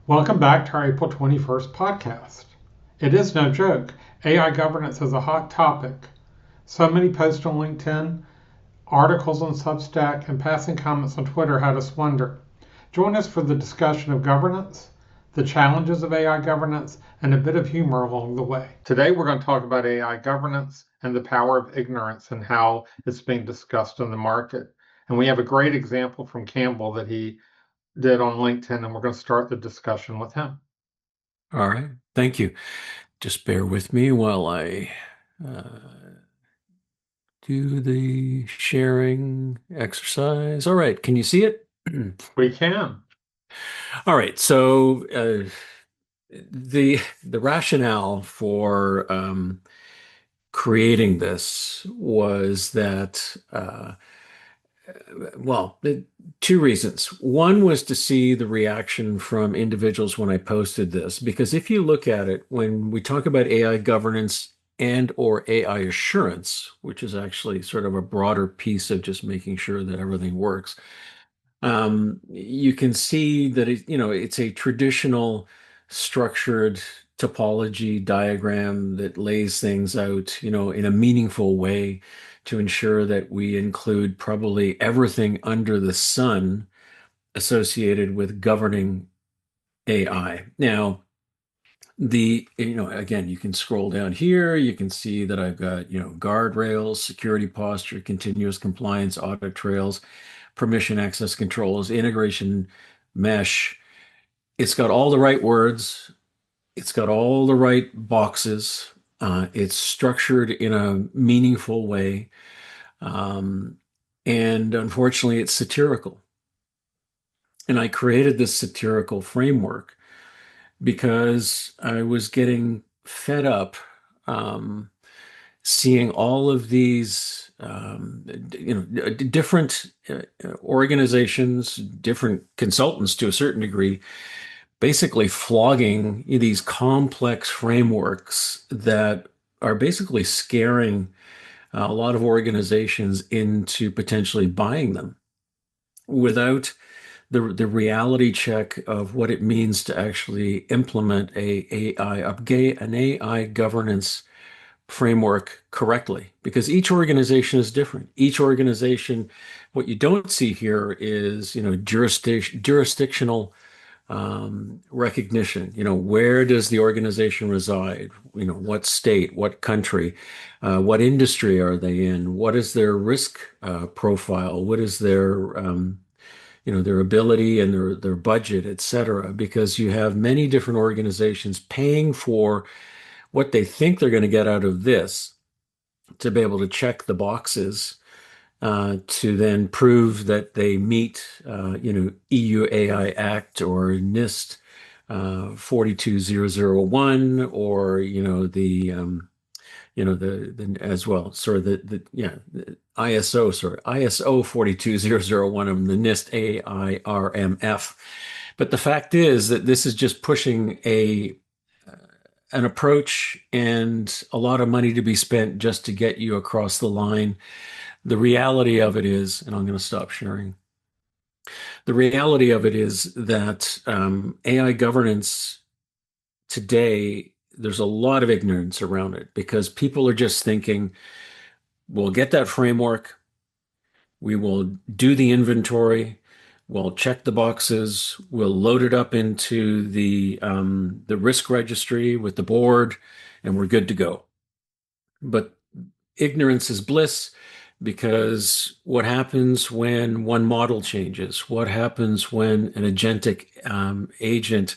Welcome back to our April 21st podcast. It is no joke. AI governance is a hot topic. So many posts on LinkedIn, articles on Substack, and passing comments on Twitter had us wonder. Join us for the discussion of governance, the challenges of AI governance, and a bit of humor along the way. Today we're going to talk about AI governance and the power of ignorance and how it's being discussed in the market. And we have a great example from Campbell that he did on LinkedIn, and we're going to start the discussion with him. All right. Thank you. Just bear with me while I uh, do the sharing exercise. All right. Can you see it? We can. All right. So the rationale for creating this was that two reasons. One was to see the reaction from individuals when I posted this, because if you look at it, when we talk about AI governance and or AI assurance, which is actually sort of a broader piece of just making sure that everything works, you can see that it's a traditional structured topology diagram that lays things out, in a meaningful way to ensure that we include probably everything under the sun associated with governing AI. Now, again, you can scroll down here, you can see that I've got, guardrails, security posture, continuous compliance, audit trails, permission access controls, integration mesh. It's got all the right words. It's got all the right boxes. It's structured in a meaningful way. Um, and unfortunately, it's satirical. And I created this satirical framework because I was getting fed up um, seeing all of these different organizations, different consultants to a certain degree, basically flogging these complex frameworks that are basically scaring a lot of organizations into potentially buying them without the reality check of what it means to actually implement an AI governance framework correctly, because each organization is different. Each organization, what you don't see here is, jurisdictional recognition. Where does the organization reside? What state, what country, what industry are they in? What is their risk profile? What is their ability and their budget, et cetera? Because you have many different organizations paying for what they think they're going to get out of this to be able to check the boxes to then prove that they meet, EU AI Act or NIST 42001, or the as well, sorry, the ISO, sorry, ISO 42001 of the NIST AIRMF. But the fact is that this is just pushing an approach and a lot of money to be spent just to get you across the line. The reality of it is, and I'm going to stop sharing. The reality of it is that AI governance today, there's a lot of ignorance around it because people are just thinking, we'll get that framework, we will do the inventory, we'll check the boxes, we'll load it up into the risk registry with the board, and we're good to go. But ignorance is bliss, because what happens when one model changes? What happens when an agentic agent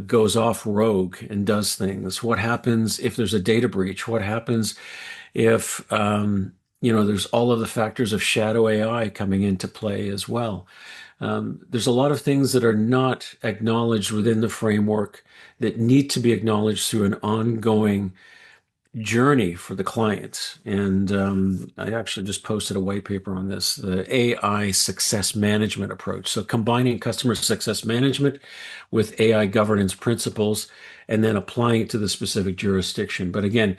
goes off rogue and does things? What happens if there's a data breach? What happens if there's all of the factors of shadow AI coming into play as well? There's a lot of things that are not acknowledged within the framework that need to be acknowledged through an ongoing journey for the clients. And I actually just posted a white paper on this, the AI success management approach. So combining customer success management with AI governance principles and then applying it to the specific jurisdiction. But again,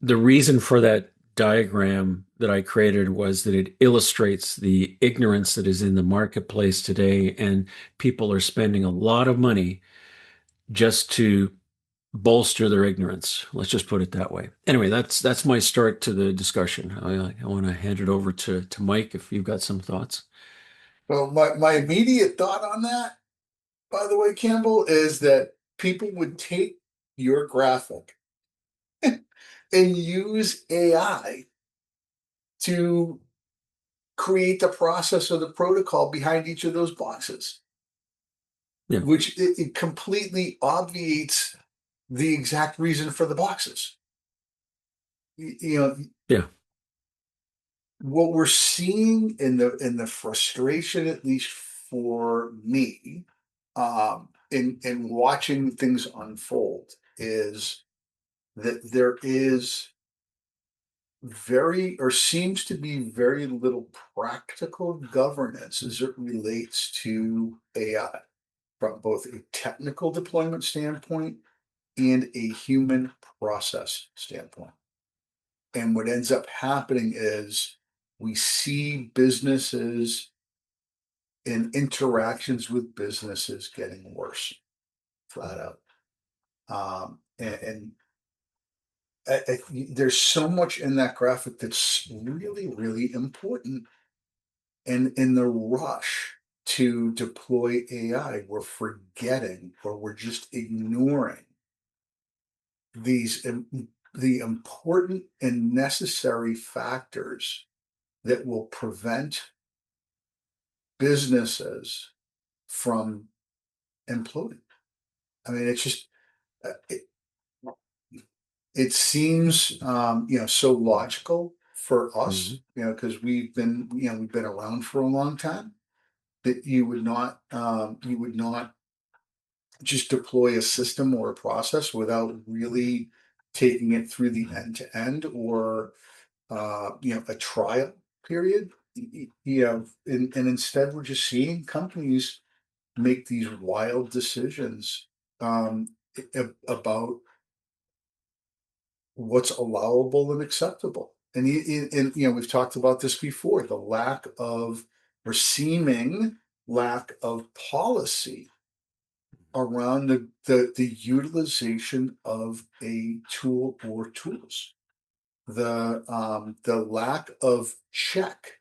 the reason for that diagram that I created was that it illustrates the ignorance that is in the marketplace today, and people are spending a lot of money just to bolster their ignorance. Let's just put it that way. Anyway, that's my start to the discussion. I want to hand it over to Mike if you've got some thoughts. Well, my immediate thought on that, by the way, Campbell, is that people would take your graphic and use AI to create the process or the protocol behind each of those boxes, Yeah. which it completely obviates the exact reason for the boxes. You know, Yeah. what we're seeing in the frustration, at least for me, in watching things unfold, is that there is very, or seems to be very little practical governance as it relates to AI from both a technical deployment standpoint and a human process standpoint. And what ends up happening is we see businesses and interactions with businesses getting worse, flat out. And there's so much in that graphic that's really, really important. And in the rush to deploy AI, we're forgetting or we're just ignoring these the important and necessary factors that will prevent businesses from imploding. I mean, it's just it seems so logical for us, because we've been around for a long time, that you would not just deploy a system or a process without really taking it through the end to end, or a trial period. And instead we're just seeing companies make these wild decisions about what's allowable and acceptable. And we've talked about this before, the lack of, or seeming lack of, policy around the utilization of a tool or tools. The lack of check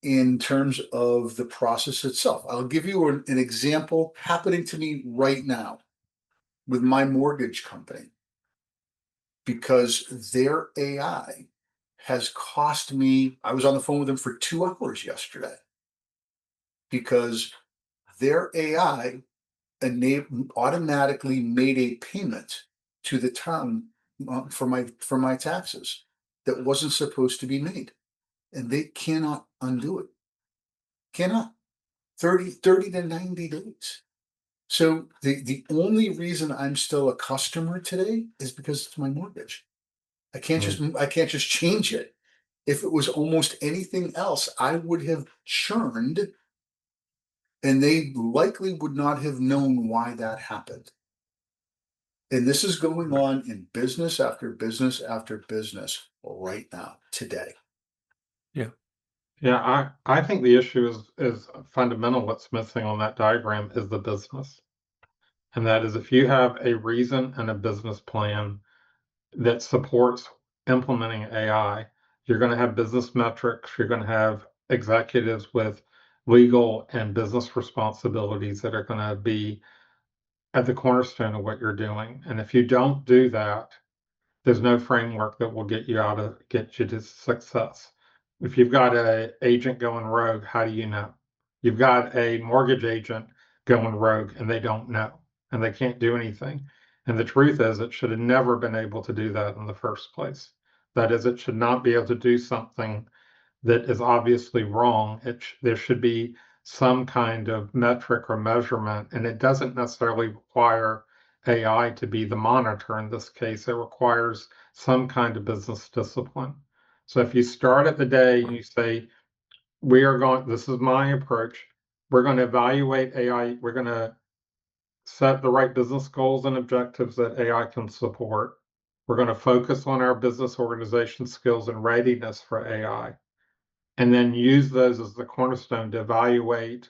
in terms of the process itself. I'll give you an example happening to me right now with my mortgage company, because their AI has cost me, I was on the phone with them for 2 hours yesterday, because their AI automatically made a payment to the town for my taxes that wasn't supposed to be made, and they cannot undo it. Cannot. 30 to 90 days. So the only reason I'm still a customer today is because it's my mortgage. I can't just change it. If it was almost anything else, I would have churned, and they likely would not have known why that happened. And this is going on in business after business after business right now, today. Yeah. Yeah, I think the issue is fundamental. What's missing on that diagram is the business. And that is, if you have a reason and a business plan that supports implementing AI, you're going to have business metrics, you're going to have executives with legal and business responsibilities that are going to be at the cornerstone of what you're doing. And if you don't do that, there's no framework that will get you to success. If you've got an agent going rogue, how do you know? You've got a mortgage agent going rogue and they don't know and they can't do anything. And the truth is, it should have never been able to do that in the first place. That is, it should not be able to do something that is obviously wrong. There should be some kind of metric or measurement, and it doesn't necessarily require AI to be the monitor in this case. It requires some kind of business discipline. So if you start at the day and you say, this is my approach, we're going to evaluate AI, we're going to set the right business goals and objectives that AI can support. We're going to focus on our business organization skills and readiness for AI, and then use those as the cornerstone to evaluate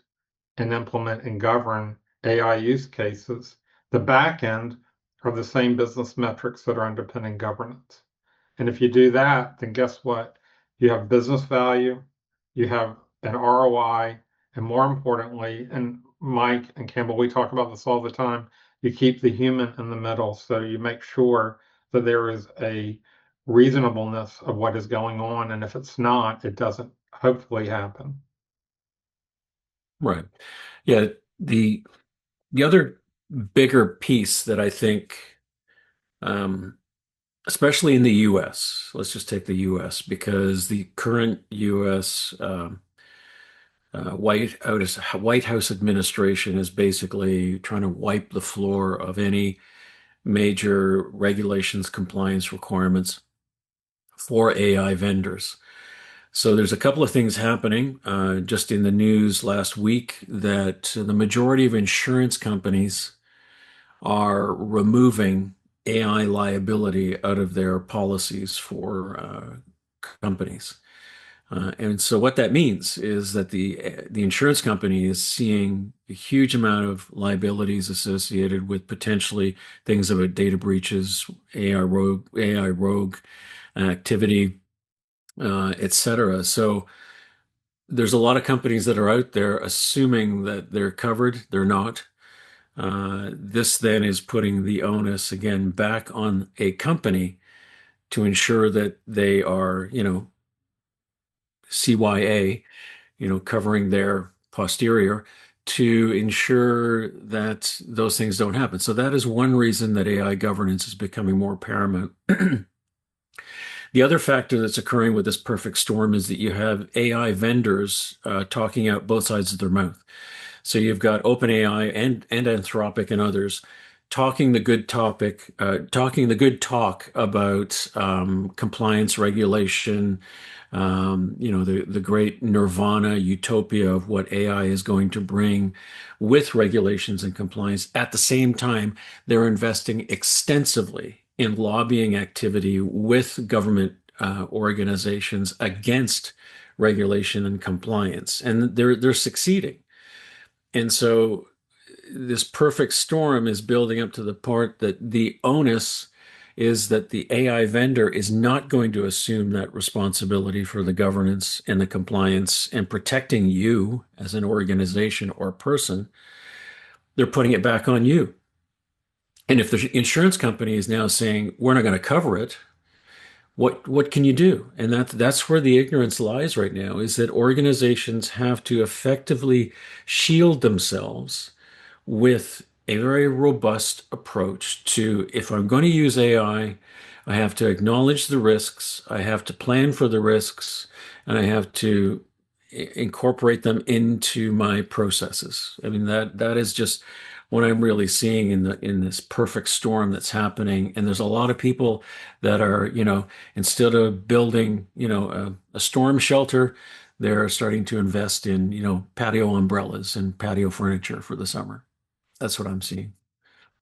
and implement and govern AI use cases. The back end are the same business metrics that are underpinning governance. And if you do that, then guess what? You have business value, you have an ROI, and more importantly, and Mike and Campbell, we talk about this all the time, you keep the human in the middle. So you make sure that there is a reasonableness of what is going on. And if it's not, it doesn't hopefully happen. Right. Yeah. The other bigger piece that I think, um, especially in the US, let's just take the US because the current US White House administration is basically trying to wipe the floor of any major regulations compliance requirements for AI vendors. So there's a couple of things happening just in the news last week that the majority of insurance companies are removing AI liability out of their policies for companies. And so what that means is that the insurance company is seeing a huge amount of liabilities associated with potentially things about data breaches, AI rogue activity, et cetera. So there's a lot of companies that are out there assuming that they're covered. They're not. This then is putting the onus again back on a company to ensure that they are, CYA, covering their posterior to ensure that those things don't happen. So that is one reason that AI governance is becoming more paramount. The other factor that's occurring with this perfect storm is that you have AI vendors talking out both sides of their mouth. So you've got OpenAI and Anthropic and others talking the good talk about compliance regulation, the great nirvana utopia of what AI is going to bring with regulations and compliance. At the same time, they're investing extensively in lobbying activity with government organizations against regulation and compliance, and they're succeeding. And so this perfect storm is building up to the part that the onus is that the AI vendor is not going to assume that responsibility for the governance and the compliance and protecting you as an organization or person. They're putting it back on you. And if the insurance company is now saying, we're not going to cover it, what can you do? And that's where the ignorance lies right now, is that organizations have to effectively shield themselves with a very robust approach to, if I'm going to use AI, I have to acknowledge the risks, I have to plan for the risks, and I have to incorporate them into my processes. I mean, that is just what I'm really seeing in this perfect storm that's happening. And there's a lot of people that are, instead of building, a storm shelter, they're starting to invest in, patio umbrellas and patio furniture for the summer. That's what I'm seeing.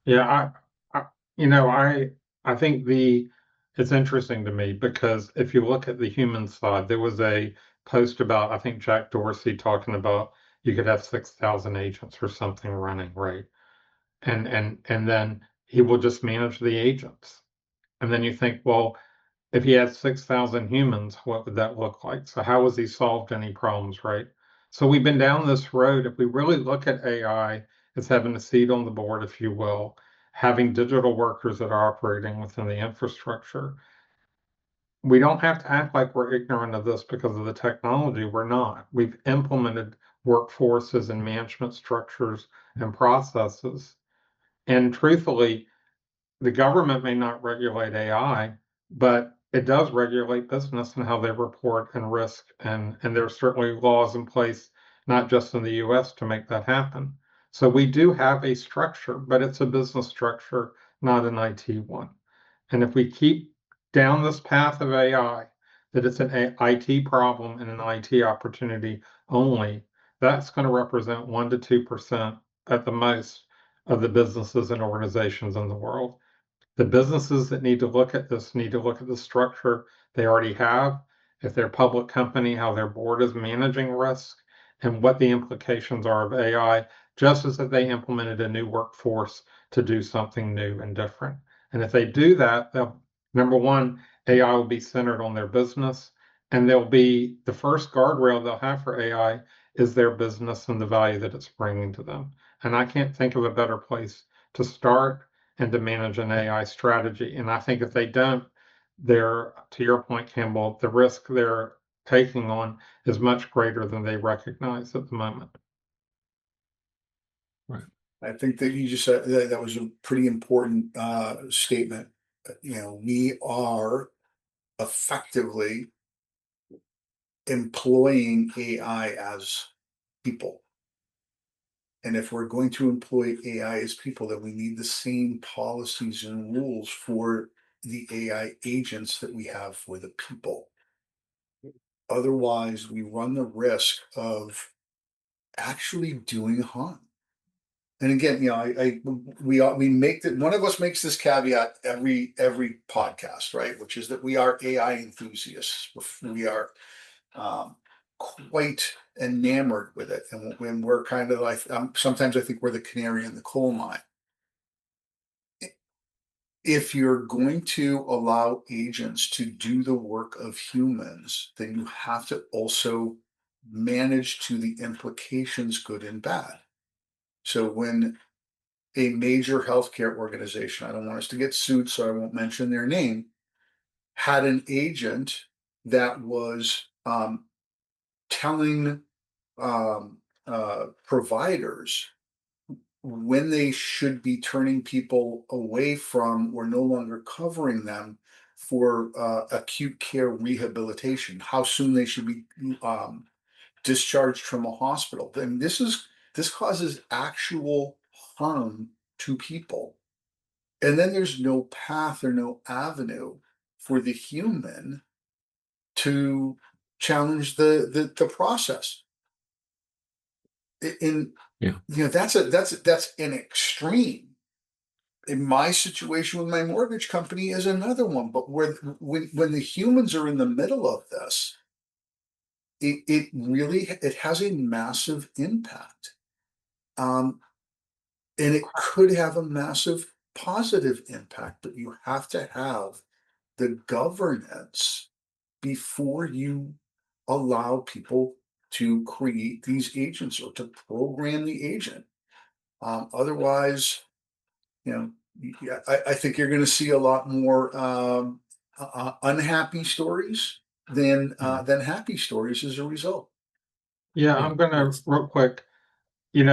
Yeah, I you know, I think it's interesting to me because if you look at the human side, there was a post about I think Jack Dorsey talking about you could have 6,000 agents or something running, right? And then he will just manage the agents. And then you think, well, if he had 6,000 humans, what would that look like? So how has he solved any problems, right? So we've been down this road. If we really look at AI as having a seat on the board, if you will, having digital workers that are operating within the infrastructure, we don't have to act like we're ignorant of this because of the technology. We're not. We've implemented workforces and management structures and processes. And truthfully, the government may not regulate AI, but it does regulate business and how they report and risk. And there are certainly laws in place, not just in the US, to make that happen. So we do have a structure, but it's a business structure, not an IT one. And if we keep down this path of AI, that it's an IT problem and an IT opportunity only, that's going to represent 1 to 2% at the most of the businesses and organizations in the world. The businesses that need to look at this need to look at the structure they already have, if they're a public company, how their board is managing risk, and what the implications are of AI, just as if they implemented a new workforce to do something new and different. And if they do that, they'll, number one, AI will be centered on their business, and they'll be the first guardrail they'll have for AI is their business and the value that it's bringing to them. And I can't think of a better place to start and to manage an AI strategy. And I think if they don't, they're, to your point, Campbell, the risk they're taking on is much greater than they recognize at the moment. Right. I think that you just said that was a pretty important statement. We are effectively employing AI as people. And if we're going to employ AI as people, then we need the same policies and rules for the AI agents that we have for the people. Otherwise, we run the risk of actually doing harm. And again, we make that one of us makes this caveat every podcast, right? Which is that we are AI enthusiasts. We are quite enamored with it, and when we're kind of like sometimes I think we're the canary in the coal mine. If you're going to allow agents to do the work of humans, then you have to also manage to the implications, good and bad. So when a major healthcare organization, I don't want us to get sued, so I won't mention their name, had an agent that was telling providers when they should be turning people away from or no longer covering them for acute care rehabilitation, how soon they should be discharged from a hospital. And this causes actual harm to people. And then there's no path or no avenue for the human to challenge the process. Yeah. That's an extreme. In my situation with my mortgage company is another one. But when the humans are in the middle of this, it has a massive impact. And it could have a massive positive impact, but you have to have the governance before you allow people to create these agents or to program the agent. Otherwise, I think you're going to see a lot more unhappy stories than happy stories as a result. Yeah, Yeah. I'm going to real quick, they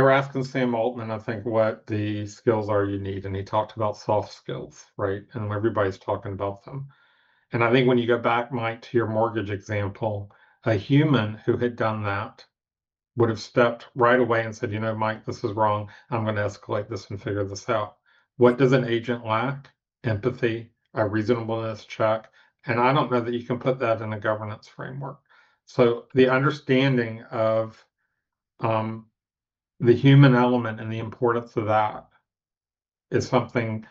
were asking Sam Altman, I think, what the skills are you need, and he talked about soft skills, right? And everybody's talking about them. And I think when you go back, Mike, to your mortgage example, a human who had done that would have stepped right away and said, Mike, this is wrong. I'm going to escalate this and figure this out. What does an agent lack? Empathy, a reasonableness check. And I don't know that you can put that in a governance framework. So the understanding of the human element and the importance of that is something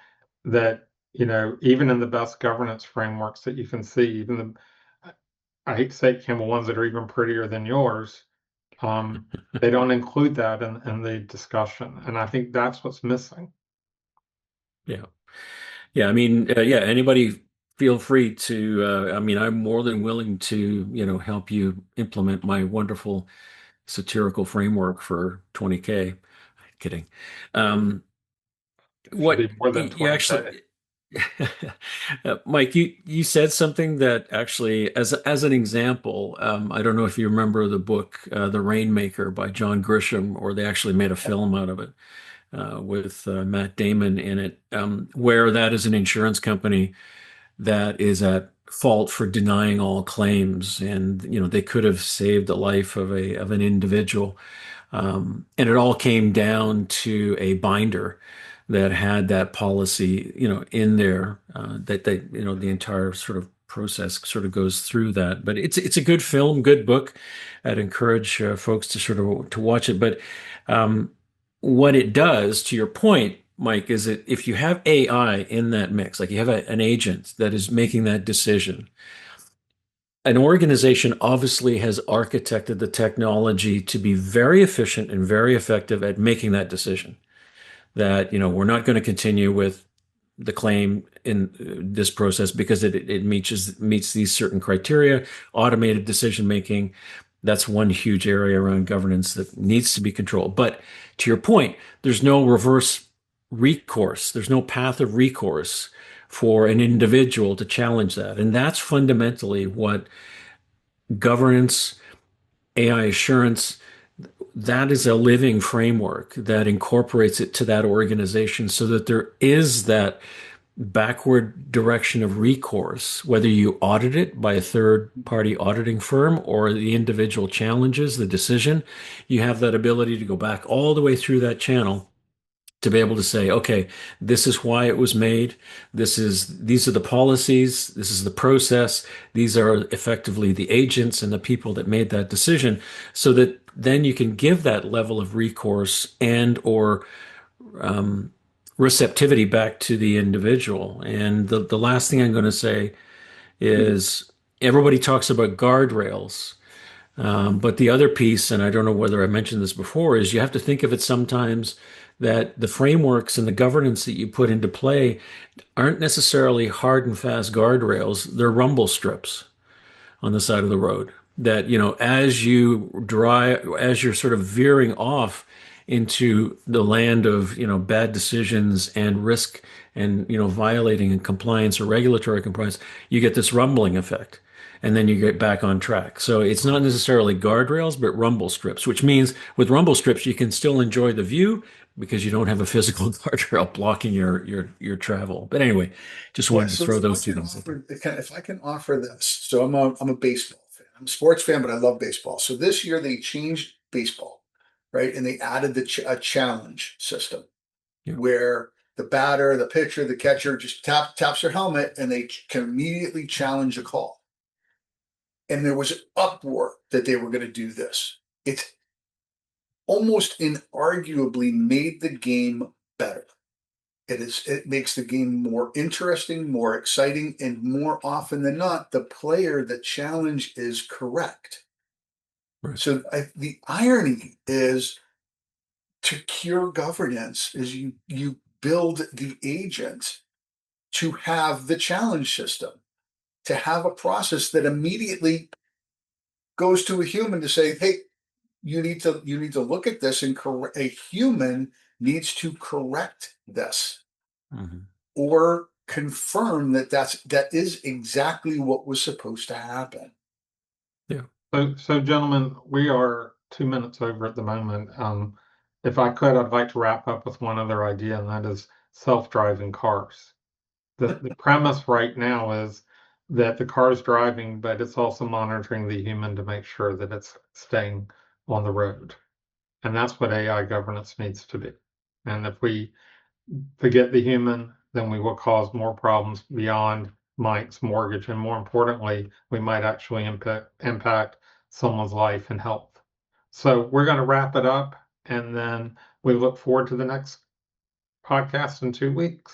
that, even in the best governance frameworks that you can see, even I hate to say it, Campbell, ones that are even prettier than yours, they don't include that in the discussion. And I think that's what's missing. Yeah. Yeah. I mean, yeah, anybody feel free to, I'm more than willing to, help you implement my wonderful satirical framework for 20K. Kidding. It should What be more than you 20K. actually, Mike, you said something that actually, as an example, I don't know if you remember the book The Rainmaker by John Grisham, or they actually made a film out of it with Matt Damon in it, where that is an insurance company that is at fault for denying all claims, and they could have saved the life of an individual, and it all came down to a binder that had that policy, in there, that they, the entire sort of process sort of goes through that. But it's a good film, good book. I'd encourage folks to sort of to watch it. But what it does, to your point, Mike, is that if you have AI in that mix, like you have an agent that is making that decision, an organization obviously has architected the technology to be very efficient and very effective at making that decision. That, we're not going to continue with the claim in this process because it meets these certain criteria, automated decision making. That's one huge area around governance that needs to be controlled. But to your point, there's no reverse recourse. There's no path of recourse for an individual to challenge that. And that's fundamentally what governance, AI assurance, that is a living framework that incorporates it to that organization so that there is that backward direction of recourse, whether you audit it by a third party auditing firm or the individual challenges the decision, you have that ability to go back all the way through that channel to be able to say, okay, this is why it was made. These are the policies. This is the process. These are effectively the agents and the people that made that decision, so that then you can give that level of recourse and or receptivity back to the individual. And the last thing I'm going to say is everybody talks about guardrails. But the other piece, and I don't know whether I mentioned this before, is you have to think of it sometimes that the frameworks and the governance that you put into play aren't necessarily hard and fast guardrails. They're rumble strips on the side of the road that, as you're sort of veering off into the land of, bad decisions and risk and, violating compliance or regulatory compliance, you get this rumbling effect. And then you get back on track. So it's not necessarily guardrails, but rumble strips, which means with rumble strips, you can still enjoy the view because you don't have a physical guardrail blocking your travel. But anyway, just Yeah, wanted to so throw those two things in there. if I can offer this, so I'm a baseball fan. I'm a sports fan, but I love baseball. So this year they changed baseball, right? And they added a challenge system Yeah. where the batter, the pitcher, the catcher just taps their helmet and they can immediately challenge a call. And there was an uproar that they were going to do this. It's almost inarguably made the game better. It makes the game more interesting, more exciting, and more often than not, the challenge is correct. Right. So the irony is, to cure governance is you build the agent to have the challenge system, to have a process that immediately goes to a human to say, hey, you need to look at this and a human needs to correct this or confirm that is exactly what was supposed to happen. Yeah. So gentlemen, we are 2 minutes over at the moment. If I could, I'd like to wrap up with one other idea, and that is self-driving cars. The premise right now is that the car is driving, but it's also monitoring the human to make sure that it's staying on the road. And that's what AI governance needs to be. And if we forget the human, then we will cause more problems beyond Mike's mortgage. And more importantly, we might actually impact someone's life and health. So we're going to wrap it up, and then we look forward to the next podcast in 2 weeks.